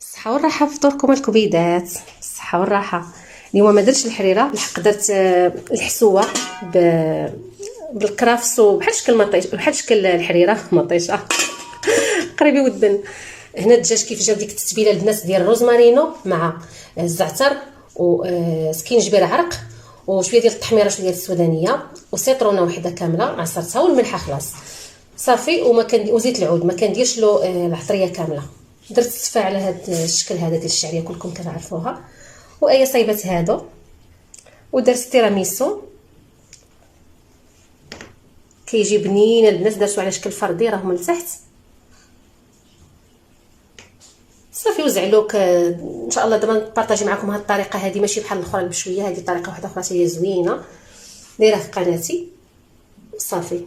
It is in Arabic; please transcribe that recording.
الصحة والراحة في فطوركم الكبيدات. الصحة والراحة. اليوم ما درتش الحريرة، بالحق درت الحسوة بالكرافس وبحال شكل مطيش، بحال شكل الحريرة مطيشة قريبي ودن. هنا الدجاج كيف جاب ديك التتبيله البنات ديال الروزمارينو مع الزعتر وسكينجبير عرق وشويه ديال التحميره شويه ديال السودانيه وسيترونه وحده كامله عصرتها والملحه خلاص صافي. وزيت العود ما كنديرش له العطريه كامله. درت الصفا على هذا الشكل هذا ديال الشعريه كلكم كتعرفوها. وايا صايبات هادو ودرت تيراميسو كيجي بنين البنات. درتو على شكل فردي راهم لتحت صافي. وزعلوك ان شاء الله دابا نبارطاجي معكم هذه الطريقه هذه ماشي بحال الاخرى بشويه. هذه طريقه واحده اخرى هي زوينه دايره في قناتي صافي.